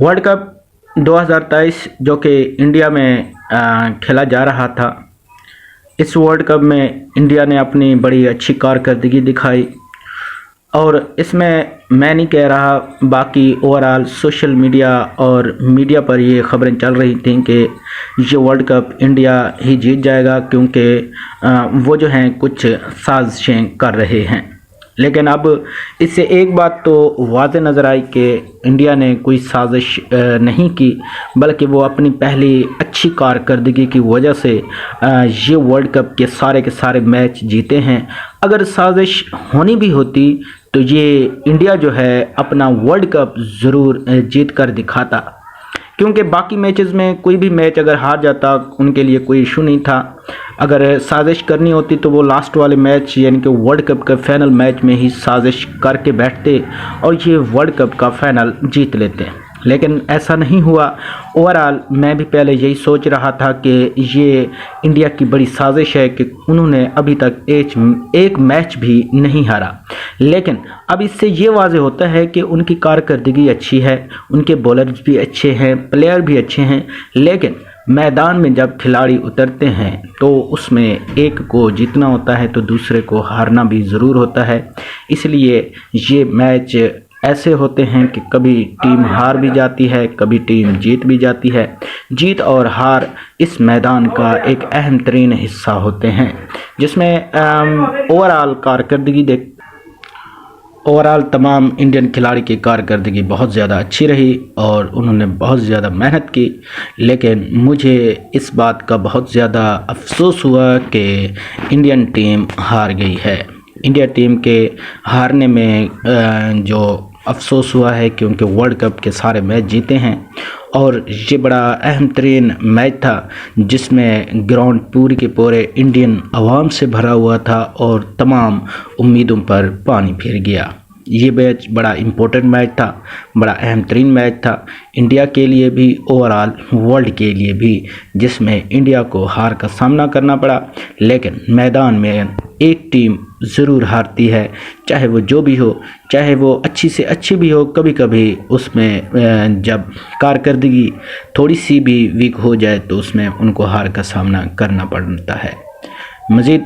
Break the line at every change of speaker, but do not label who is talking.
World cup 2023 जो कि India में खेला जा रहा था। इस वर्ल्ड कप में इंडिया ने अपनी बड़ी अच्छी कारकर्दगी दिखाई और इसमें मैं नहीं कह रहा, बाकी ओवरऑल सोशल मीडिया और मीडिया पर ये खबरें चल रही थीं कि ये वर्ल्ड कप इंडिया ही जीत जाएगा, क्योंकि वो जो हैं कुछ साजिशें कर रहे हैं। लेकिन अब इससे एक बात तो वाज़ेह नज़र आई कि इंडिया ने कोई साजिश नहीं की, बल्कि वो अपनी पहली अच्छी कारकर्दगी की वजह से ये वर्ल्ड कप के सारे मैच जीते हैं। अगर साजिश होनी भी होती तो ये इंडिया जो है अपना वर्ल्ड कप ज़रूर जीत कर दिखाता, क्योंकि बाकी मैचेस में कोई भी मैच अगर हार जाता उनके लिए कोई इशू नहीं था। अगर साजिश करनी होती तो वो लास्ट वाले मैच यानी कि वर्ल्ड कप का फाइनल मैच में ही साजिश करके बैठते और ये वर्ल्ड कप का फाइनल जीत लेते, लेकिन ऐसा नहीं हुआ। ओवरऑल मैं भी पहले यही सोच रहा था कि ये इंडिया की बड़ी साजिश है कि उन्होंने अभी तक एक मैच भी नहीं हारा। लेकिन अब इससे ये वाज़ेह होता है कि उनकी कारकर्दगी अच्छी है, उनके बॉलर्स भी अच्छे हैं, प्लेयर भी अच्छे हैं, लेकिन मैदान में जब खिलाड़ी उतरते हैं तो उसमें एक को जीतना होता है तो दूसरे को हारना भी ज़रूर होता है। इसलिए ये मैच ऐसे होते हैं कि कभी टीम हार भी जाती है, कभी टीम जीत भी जाती है। जीत और हार इस मैदान का एक अहम तरीन हिस्सा होते हैं, जिसमें ओवरऑल तमाम इंडियन खिलाड़ी की कारकर्दगी बहुत ज़्यादा अच्छी रही और उन्होंने बहुत ज़्यादा मेहनत की। लेकिन मुझे इस बात का बहुत ज़्यादा अफसोस हुआ कि इंडियन टीम हार गई है। इंडिया टीम के हारने में जो अफसोस हुआ है, क्योंकि वर्ल्ड कप के सारे मैच जीते हैं और ये बड़ा अहम तरीन मैच था जिसमें ग्राउंड पूरी के पूरे इंडियन आवाम से भरा हुआ था और तमाम उम्मीदों पर पानी फिर गया। ये मैच बड़ा इम्पोर्टेंट मैच था, बड़ा अहम तरीन मैच था इंडिया के लिए भी, ओवरऑल वर्ल्ड के लिए भी, जिसमें इंडिया को हार का सामना करना पड़ा। लेकिन मैदान में एक टीम ज़रूर हारती है, चाहे वो जो भी हो, चाहे वो अच्छी से अच्छी भी हो। कभी कभी उसमें जब कारकर्दगी थोड़ी सी भी वीक हो जाए तो उसमें उनको हार का सामना करना पड़ता है। मज़ीद